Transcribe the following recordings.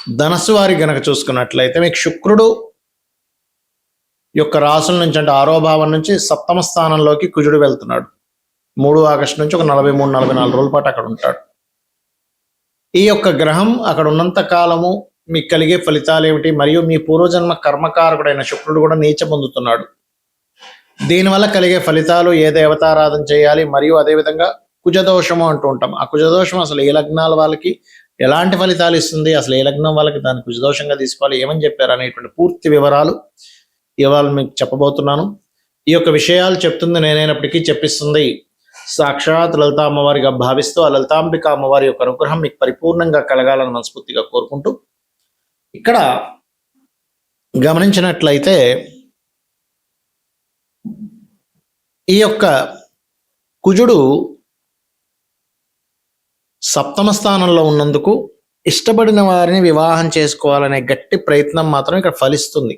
ధనస్సు వారి గనక చూసుకున్నట్లయితే మీకు శుక్రుడు యొక్క రాసుల నుంచి అంటే 6వ భావం నుంచి 7వ స్థానంలోకి కుజుడు వెళ్తున్నాడు. 3 ఆగస్టు నుంచి ఒక 43-44 రోజుల పాటు అక్కడ ఉంటాడు. ఈ యొక్క గ్రహం అక్కడ ఉన్నంత కాలము మీకు కలిగే ఫలితాలు ఏమిటి, మరియు మీ పూర్వజన్మ కర్మకారకుడైన శుక్రుడు కూడా నీచ పొందుతున్నాడు. దీనివల్ల కలిగే ఫలితాలు, ఏ దేవతారాధన చేయాలి, మరియు అదేవిధంగా కుజదోషము అంటూ ఉంటాం. ఆ కుజదోషం అసలు ఏ లగ్నాల వాళ్ళకి ఎలాంటి ఫలితాలు ఇస్తుంది, అసలు ఏ లగ్నం వాళ్ళకి దాన్ని కుజదోషంగా తీసుకోవాలి, ఏమని చెప్పారు అనేటువంటి పూర్తి వివరాలు ఇవాళ మీకు చెప్పబోతున్నాను. ఈ యొక్క విషయాలు చెప్తుంది నేనైనప్పటికీ చెప్పిస్తుంది సాక్షాత్ లలితా అమ్మవారిగా భావిస్తూ ఆ లలితాంబిక అమ్మవారి యొక్క అనుగ్రహం మీకు పరిపూర్ణంగా కలగాలని మనస్ఫూర్తిగా కోరుకుంటూ, ఇక్కడ గమనించినట్లయితే ఈ యొక్క కుజుడు 7వ స్థానంలో ఉన్నందుకు ఇష్టపడిన వారిని వివాహం చేసుకోవాలనే గట్టి ప్రయత్నం మాత్రం ఇక్కడ ఫలిస్తుంది.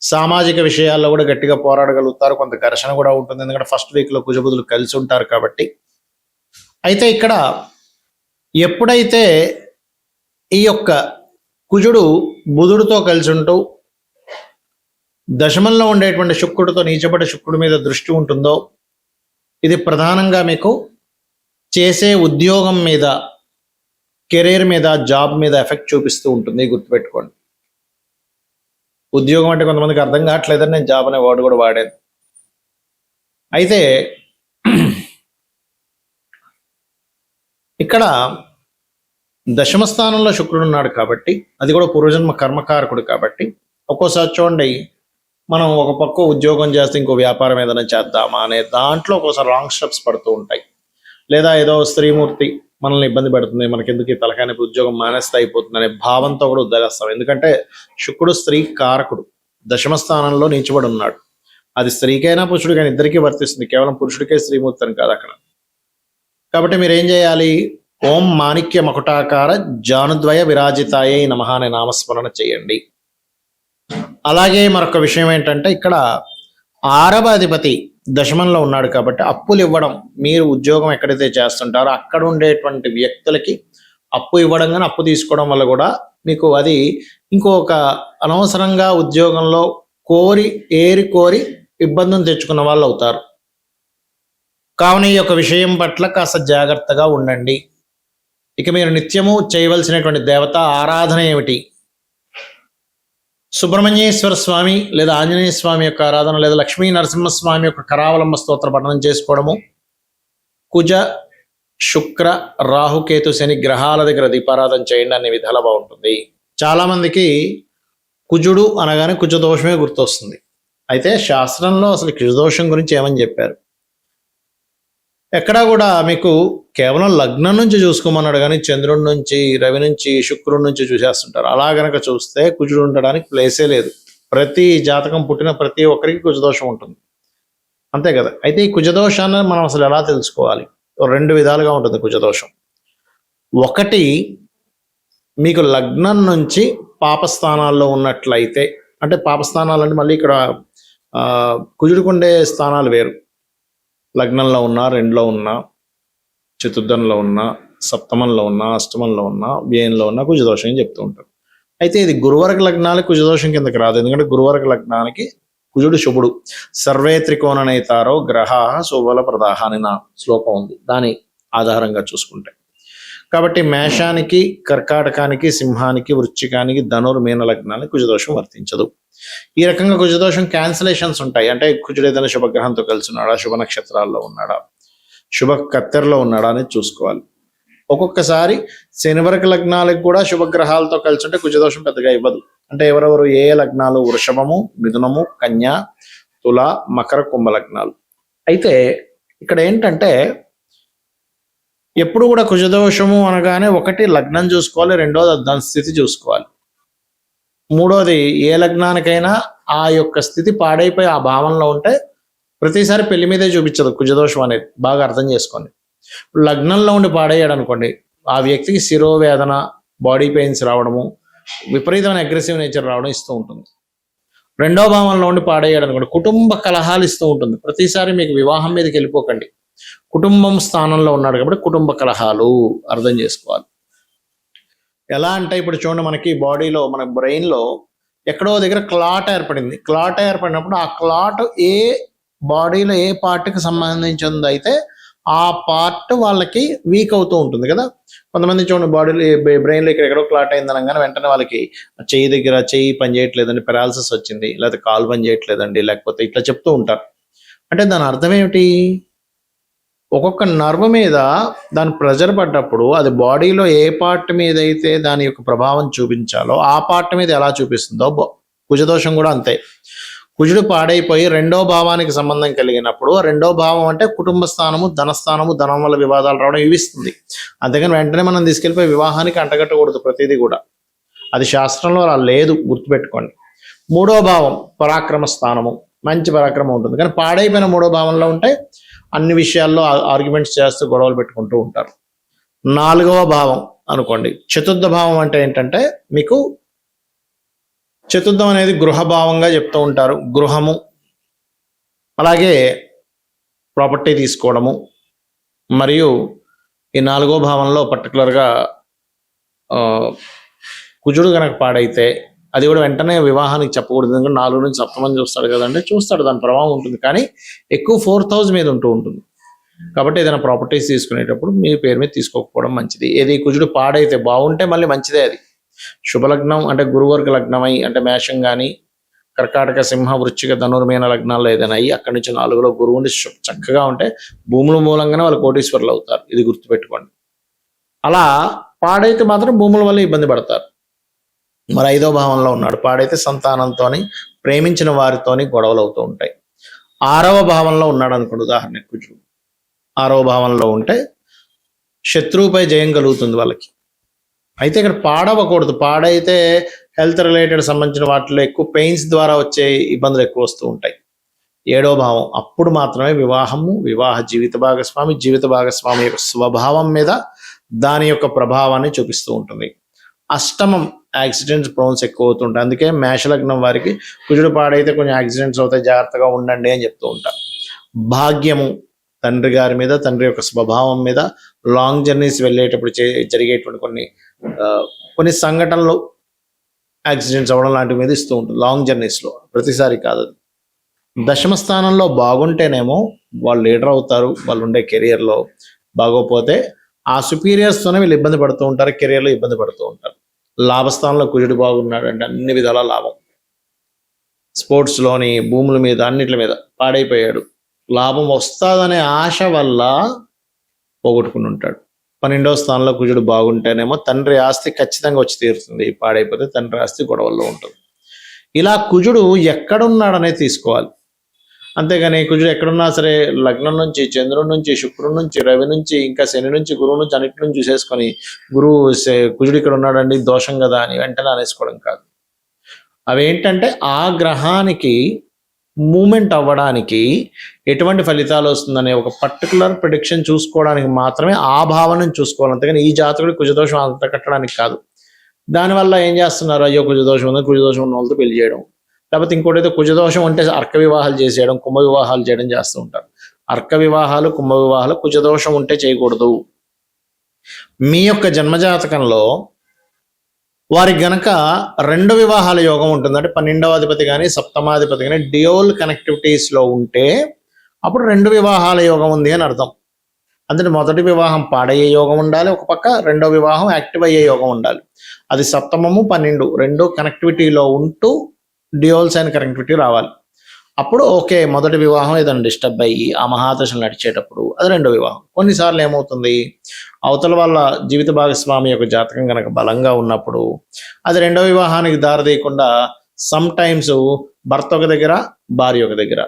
సామాజిక విషయాల్లో కూడా గట్టిగా పోరాడగలుగుతారు. కొంత ఘర్షణ కూడా ఉంటుంది, ఎందుకంటే ఫస్ట్ వీక్లో కుజబుధులు కలిసి ఉంటారు కాబట్టి. అయితే ఇక్కడ ఎప్పుడైతే ఈ యొక్క కుజుడు బుధుడితో కలిసి ఉంటూ దశమంలో ఉండేటువంటి శుక్రుడితో నీచబడి శుక్రుడి మీద దృష్టి ఉంటుందో, ఇది ప్రధానంగా మీకు చేసే ఉద్యోగం మీద, కెరీర్ మీద, జాబ్ మీద ఎఫెక్ట్ చూపిస్తూ ఉంటుంది. గుర్తుపెట్టుకోండి. ఉద్యోగం అంటే కొంతమందికి అర్థం కావట్లేదని నేను జాబ్ అనే వర్డ్ కూడా వాడాను. అయితే ఇక్కడ 10వ స్థానంలో శుక్రుడు ఉన్నాడు కాబట్టి, అది కూడా పూర్వజన్మ కర్మకారకుడు కాబట్టి, ఒక్కోసారి చూడండి మనం ఒక పక్క ఉద్యోగం చేస్తే ఇంకో వ్యాపారం ఏదైనా చేద్దామా అనే దాంట్లో ఒక్కోసారి రాంగ్ స్టెప్స్ పడుతూ ఉంటాయి. లేదా ఏదో స్త్రీమూర్తి మనల్ని ఇబ్బంది పెడుతుంది, మనకెందుకు ఈ తలకాయనపు ఉద్యోగం మానేస్తే అయిపోతుంది అనే భావంతో కూడా వదిలేస్తాం. ఎందుకంటే శుక్రుడు స్త్రీ కారకుడు, 10వ స్థానంలో నీచబడి ఉన్నాడు. అది స్త్రీకైనా పురుషుడికైనా ఇద్దరికీ వర్తిస్తుంది, కేవలం పురుషుడికే స్త్రీమూర్తి అని కాదు అక్కడ. కాబట్టి మీరు ఏం చేయాలి, ఓం మాణిక్య మకుటాకార జానుద్వయ విరాజితాయై నమః అనే నామస్మరణ చేయండి. అలాగే మరొక విషయం ఏంటంటే, ఇక్కడ 6వ అధిపతి దశమంలో ఉన్నాడు కాబట్టి అప్పులు ఇవ్వడం, మీరు ఉద్యోగం ఎక్కడైతే చేస్తుంటారో అక్కడ ఉండేటువంటి వ్యక్తులకి అప్పు ఇవ్వడం కానీ అప్పు తీసుకోవడం వల్ల కూడా మీకు అది ఇంకొక అనవసరంగా ఉద్యోగంలో కోరి ఇబ్బందులు తెచ్చుకున్న వాళ్ళు అవుతారు. కావున ఈ యొక్క విషయం పట్ల కాస్త జాగ్రత్తగా ఉండండి. ఇక మీరు నిత్యము చేయవలసినటువంటి దేవత ఆరాధన ఏమిటి, సుబ్రహ్మణ్యేశ్వర స్వామి లేదా ఆంజనేయ స్వామి యొక్క ఆరాధన, లేదా లక్ష్మీ నరసింహస్వామి యొక్క కరావలంబ స్తోత్ర పఠనం చేసుకోవడము, కుజ శుక్ర రాహుకేతు శని గ్రహాల దగ్గర దీపారాధన చేయండి, అనే విధాలు బాగుంటుంది. చాలా మందికి కుజుడు అనగానే కుజదోషమే గుర్తొస్తుంది. అయితే శాస్త్రంలో అసలు కుజదోషం గురించి ఏమని చెప్పారు, ఎక్కడా కూడా మీకు కేవలం లగ్నం నుంచి చూసుకోమన్నాడు కానీ చంద్రుడి నుంచి, రవి నుంచి, శుక్రుడి నుంచి చూసేస్తుంటారు. అలా గనక చూస్తే కుజుడు ఉండడానికి ప్లేసే లేదు. ప్రతి జాతకం పుట్టిన ప్రతి ఒక్కరికి కుజదోషం ఉంటుంది, అంతే కదా. అయితే ఈ కుజదోషాన్ని మనం అసలు ఎలా తెలుసుకోవాలి, 2 విధాలుగా ఉంటుంది కుజదోషం. ఒకటి, మీకు లగ్నం నుంచి పాపస్థానాల్లో ఉన్నట్లయితే, అంటే పాపస్థానాలు అంటే మళ్ళీ ఇక్కడ కుజుడికి ఉండే స్థానాలు వేరు. లగ్నంలో ఉన్నా, 2లో ఉన్నా, చతుర్థంలో ఉన్నా, సప్తమంలో ఉన్నా, అష్టమంలో ఉన్నా, వ్యయంలో ఉన్నా కుజదోషం అని చెప్తూ ఉంటారు. అయితే ఇది గురువర్గ లగ్నాలకి కుజదోషం కిందకి రాదు, ఎందుకంటే గురువర్గ లగ్నానికి కుజుడు శుభుడు. సర్వే త్రికోణనైతారో గ్రహ శుభల ప్రదాహ అని నా శ్లోకం ఉంది, దాని ఆధారంగా చూసుకుంటే. కాబట్టి మేషానికి, కర్కాటకానికి, సింహానికి, వృశ్చికానికి, ధనుర్మీన లగ్నానికి కుజదోషం వర్తించదు. ఈ రకంగా కుజదోషం క్యాన్సిలేషన్స్ ఉంటాయి. అంటే కుజుడు ఏదైనా శుభగ్రహంతో కలిసి ఉన్నాడా, శుభ నక్షత్రాల్లో ఉన్నాడా, శుభ కత్తెరలో ఉన్నాడా అనేది చూసుకోవాలి. ఒక్కొక్కసారి శనివర్గ లగ్నాలకు కూడా శుభగ్రహాలతో కలిసి ఉంటే కుజదోషం పెద్దగా ఇవ్వదు. అంటే ఎవరెవరు ఏ లగ్నాలు, వృషభము, మిథునము, కన్య, తుల, మకర, కుంభ లగ్నాలు. అయితే ఇక్కడ ఏంటంటే ఎప్పుడు కూడా కుజదోషము అనగానే ఒకటి లగ్నం చూసుకోవాలి, రెండోది దాని స్థితి చూసుకోవాలి, మూడోది ఏ లగ్నానికైనా ఆ యొక్క స్థితి పాడైపోయి ఆ భావంలో ఉంటే ప్రతిసారి పెళ్లి మీదే చూపించదు కుజదోషం అనేది, బాగా అర్థం చేసుకోండి. లగ్నంలో ఉండి పాడయ్యాడు అనుకోండి, ఆ వ్యక్తికి శిరోవేదన, బాడీ పెయిన్స్ రావడము, విపరీతమైన అగ్రెసివ్ నేచర్ రావడం ఇస్తూ ఉంటుంది. 2వ భావంలో ఉండి పాడయ్యాడు అనుకోండి, కుటుంబ కలహాలు ఇస్తూ ఉంటుంది. ప్రతిసారి మీకు వివాహం మీదకి వెళ్ళిపోకండి, కుటుంబం స్థానంలో ఉన్నాడు కాబట్టి కుటుంబ కలహాలు అర్థం చేసుకోవాలి. ఎలా అంటే ఇప్పుడు చూడండి, మనకి బాడీలో మన బ్రెయిన్లో ఎక్కడో దగ్గర క్లాట్ ఏర్పడింది. క్లాట్ ఏర్పడినప్పుడు ఆ క్లాట్ ఏ బాడీలో ఏ పార్ట్కి సంబంధించింది అయితే ఆ పార్ట్ వాళ్ళకి వీక్ అవుతూ ఉంటుంది కదా. కొంతమంది చూడండి బాడీలో బ్రెయిన్లో ఎక్కడో క్లాట్ అయింది అనగానే వెంటనే వాళ్ళకి చెయ్యి పని చేయట్లేదండి, పెరాలసిస్ వచ్చింది, లేకపోతే కాలు పని చేయట్లేదండి, లేకపోతే ఇట్లా చెప్తూ ఉంటారు. అంటే దాని అర్థం ఏమిటి? ఒక్కొక్క నర్వ్ మీద దాని ప్రెజర్ పడ్డప్పుడు అది బాడీలో ఏ పార్ట్ మీద అయితే దాని యొక్క ప్రభావం చూపించాలో ఆ పార్ట్ మీద ఎలా చూపిస్తుందో కుజదోషం కూడా అంతే. కుజుడు పాడైపోయి రెండో భావానికి సంబంధం కలిగినప్పుడు రెండో భావం అంటే కుటుంబ స్థానము, ధనస్థానము, ధనం వల్ల వివాదాలు రావడం ఇవిస్తుంది. అంతేగాని వెంటనే మనం తీసుకెళ్ళిపోయి వివాహానికి అంటగట్టకూడదు ప్రతిదీ కూడా. అది శాస్త్రంలో అలా లేదు, గుర్తుపెట్టుకోండి. మూడో భావం పరాక్రమ స్థానము, మంచి పరాక్రమం ఉంటుంది. కానీ పాడైపోయిన మూడో భావంలో ఉంటే అన్ని విషయాల్లో ఆర్గ్యుమెంట్స్ చేస్తూ గొడవలు పెట్టుకుంటూ ఉంటారు. నాలుగవ భావం అనుకోండి, చతుర్థ భావం అంటే ఏంటంటే మీకు చతుర్థం అనేది గృహభావంగా చెప్తూ ఉంటారు. గృహము, అలాగే ప్రాపర్టీ తీసుకోవడము, మరియు ఈ నాలుగో భావంలో పర్టికులర్గా కుజుడు కనుక పాడైతే అది కూడా వెంటనే వివాహానికి చెప్పకూడదు. ఎందుకంటే 4 నుంచి సప్తమం చూస్తాడు కదండి, చూస్తాడు, దాని ప్రభావం ఉంటుంది. కానీ ఎక్కువ 4,000 మీద ఉంటూ ఉంటుంది. కాబట్టి ఏదైనా ప్రాపర్టీస్ తీసుకునేటప్పుడు మీ పేరు మీద తీసుకోకపోవడం మంచిది. ఏది కుజుడు పాడైతే బాగుంటే మళ్ళీ మంచిదే. అది శుభలగ్నం అంటే గురువర్గ లగ్నమై అంటే మేషం కానీ కర్కాటక, సింహ, వృశ్చిక, ధనుర్మీన లగ్నాల్లో ఏదైనా అయ్యి అక్కడి నుంచి 4లో గురువుని చక్కగా ఉంటే భూముల మూలంగానే వాళ్ళు కోటీశ్వరులు అవుతారు. ఇది గుర్తుపెట్టుకోండి. అలా పాడైతే మాత్రం భూముల వల్ల ఇబ్బంది పడతారు. మరి 5వ భావంలో ఉన్నాడు, పాడైతే సంతానంతోని, ప్రేమించిన వారితోని గొడవలు అవుతూ ఉంటాయి. 6వ భావంలో ఉన్నాడు అనుకోండి, ఉదాహరణకు కుజుడు 6వ భావంలో ఉంటే శత్రువుపై జయం కలుగుతుంది వాళ్ళకి. అయితే ఇక్కడ పాడవకూడదు. పాడైతే హెల్త్ రిలేటెడ్ సంబంధించిన వాటిలో ఎక్కువ పెయిన్స్ ద్వారా వచ్చే ఇబ్బందులు ఎక్కువ వస్తూ ఉంటాయి. 7వ భావం అప్పుడు మాత్రమే వివాహము, వివాహ జీవిత భాగస్వామి యొక్క స్వభావం మీద దాని యొక్క ప్రభావాన్ని చూపిస్తూ ఉంటుంది. అష్టమం యాక్సిడెంట్స్ ప్రోన్స్ ఎక్కువ అవుతుంటాయి. అందుకే మేషలగ్నం వారికి కుజుడు పాడైతే కొంచెం యాక్సిడెంట్స్ అవుతాయి, జాగ్రత్తగా ఉండండి అని చెప్తూ ఉంటారు. భాగ్యము తండ్రి గారి మీద, తండ్రి యొక్క స్వభావం మీద, లాంగ్ జర్నీస్ వెళ్ళేటప్పుడు జరిగేటువంటి కొన్ని సంఘటనలు యాక్సిడెంట్స్ అవ్వడం లాంటివి మీద ఇస్తూ ఉంటుంది లాంగ్ జర్నీస్లో, ప్రతిసారి కాదు. దశమ స్థానంలో బాగుంటేనేమో వాళ్ళు లీడర్ అవుతారు, వాళ్ళు ఉండే కెరియర్లో. బాగోపోతే ఆ సుపీరియర్స్తోనే వీళ్ళు ఇబ్బంది పడుతూ ఉంటారు, కెరియర్లో ఇబ్బంది పడుతూ ఉంటారు. లాభస్థానంలో కుజుడు బాగున్నాడు అంటే అన్ని విధాల లాభం. స్పోర్ట్స్లోని, భూముల మీద, అన్నిటి మీద పాడైపోయాడు, లాభం వస్తుందనే ఆశ వల్ల పోగొట్టుకుని ఉంటాడు. 12వ స్థానంలో కుజుడు బాగుంటేనేమో తండ్రి ఆస్తి ఖచ్చితంగా వచ్చి తీరుతుంది, పాడైపోతే తండ్రి ఆస్తి గొడవల్లో ఉంటుంది. ఇలా కుజుడు ఎక్కడున్నాడనేది తీసుకోవాలి. అంతేగాని కుజుడు ఎక్కడున్నా సరే లగ్నం నుంచి, చంద్రుడి నుంచి, శుక్రుడి నుంచి, రవి నుంచి, ఇంకా శని నుంచి, గురువు నుంచి అన్నిటి నుంచి చూసేసుకొని కుజుడు ఇక్కడ ఉన్నాడండి దోషం కదా అని వెంటనే అనేసుకోవడం కాదు. అవేంటంటే ఆ గ్రహానికి మూమెంట్ అవ్వడానికి ఎటువంటి ఫలితాలు వస్తుందనే ఒక పర్టికులర్ ప్రిడిక్షన్ చూసుకోవడానికి మాత్రమే ఆ భావనను చూసుకోవాలి. అంతేగాని ఈ జాతకుడి కుజదోషం అంత కట్టడానికి కాదు. దానివల్ల ఏం చేస్తున్నారు, అయ్యో కుజదోషం ఉంది, కుజదోషం ఉన్న వాళ్ళతో పెళ్లి చేయడం, లేకపోతే ఇంకోటి అయితే కుజదోషం ఉంటే అర్క వివాహాలు చేసేయడం, కుంభ వివాహాలు చేయడం చేస్తూ ఉంటారు. అర్క వివాహాలు, కుంభ వివాహాలు కుజదోషం ఉంటే చేయకూడదు. మీ యొక్క జన్మజాతకంలో వారికి గనక 2 వివాహాల యోగం ఉంటుంది, అంటే 12వ అధిపతి కానీ 7వ కానీ డ్యూయల్ కనెక్టివిటీస్లో ఉంటే అప్పుడు 2 వివాహాల యోగం ఉంది అని అర్థం. అంటే మొదటి వివాహం పాడయ్యే యోగం ఉండాలి ఒక పక్క, 2వ వివాహం యాక్టివ్ అయ్యే యోగం ఉండాలి. అది 7ము 12 2 కనెక్టివిటీలో ఉంటూ డ్యూయల్స్ అయిన కనెక్టివిటీ రావాలి. అప్పుడు ఓకే, మొదటి వివాహం ఏదైనా డిస్టర్బ్ అయ్యి ఆ మహాదశలు నడిచేటప్పుడు అది 2వ వివాహం. కొన్నిసార్లు ఏమవుతుంది, అవతల వాళ్ళ జీవిత భాగస్వామి యొక్క జాతకం కనుక బలంగా ఉన్నప్పుడు అది 2వ వివాహానికి దారితీయకుండా సమ్ టైమ్స్ భర్త ఒక దగ్గర, భార్య ఒక దగ్గర.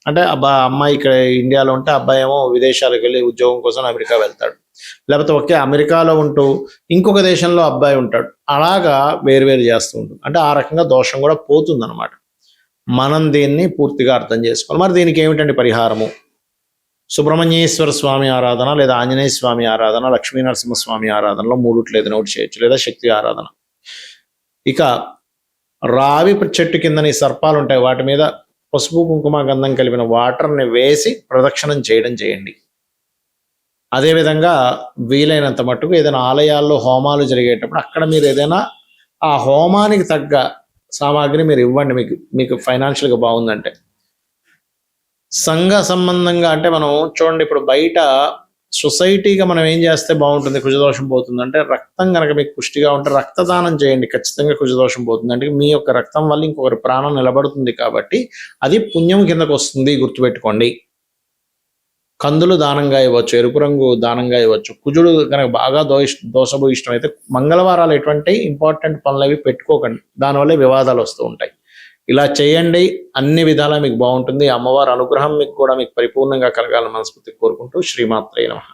అంటే అమ్మాయి ఇక్కడ ఇండియాలో ఉంటే అబ్బాయి ఏమో విదేశాలకు వెళ్ళి ఉద్యోగం కోసం అమెరికా వెళ్తాడు, లేకపోతే ఒకే అమెరికాలో ఉంటూ ఇంకొక దేశంలో అబ్బాయి ఉంటాడు. అలాగా వేరువేరు చేస్తూ ఉంటుంది. అంటే ఆ రకంగా దోషం కూడా పోతుంది అనమాట. మనం దీన్ని పూర్తిగా అర్థం చేసుకోవాలి. మరి దీనికి ఏమిటండి పరిహారము? సుబ్రహ్మణ్యేశ్వర స్వామి ఆరాధన, లేదా ఆంజనేయ స్వామి ఆరాధన, లక్ష్మీ నరసింహస్వామి ఆరాధనలో 3 ఏదైనా ఒకటి చేయొచ్చు, లేదా శక్తి ఆరాధన. ఇక రావి చెట్టు కిందని సర్పాలు ఉంటాయి, వాటి మీద పసుపు కుంకుమ గంధం కలిపిన వాటర్ని వేసి ప్రదక్షిణం చేయండి. అదేవిధంగా వీలైనంత మట్టుకు ఏదైనా ఆలయాల్లో హోమాలు జరిగేటప్పుడు అక్కడ మీరు ఏదైనా ఆ హోమానికి తగ్గ సామాగ్రి మీరు ఇవ్వండి, మీకు మీకు ఫైనాన్షియల్గా బాగుందంటే. సంఘ సంబంధంగా అంటే మనం చూడండి, ఇప్పుడు బయట సొసైటీగా మనం ఏం చేస్తే బాగుంటుంది కుజదోషం పోతుంది అంటే, రక్తం కనుక మీకు పుష్టిగా ఉంటే రక్తదానం చేయండి, ఖచ్చితంగా కుజదోషం పోతుంది. అంటే మీ యొక్క రక్తం వల్ల ఇంకొకరి ప్రాణం నిలబడుతుంది కాబట్టి అది పుణ్యం కిందకు వస్తుంది, గుర్తుపెట్టుకోండి. కందులు దానంగా ఇవ్వచ్చు, ఎరుపు రంగు దానంగా ఇవ్వచ్చు. కుజుడు కనుక బాగా దోషభూయిష్టం అయితే మంగళవారాలు ఎటువంటి ఇంపార్టెంట్ పనులు అవి పెట్టుకోకండి, దానివల్ల వివాదాలు వస్తూ ఉంటాయి. ఇలా చేయండి, అన్ని విధాలా మీకు బాగుంటుంది. అమ్మవారి అనుగ్రహం మీకు కూడా మీకు పరిపూర్ణంగా కలగాలని మనస్ఫూర్తి కోరుకుంటూ శ్రీమాత్రే నమః.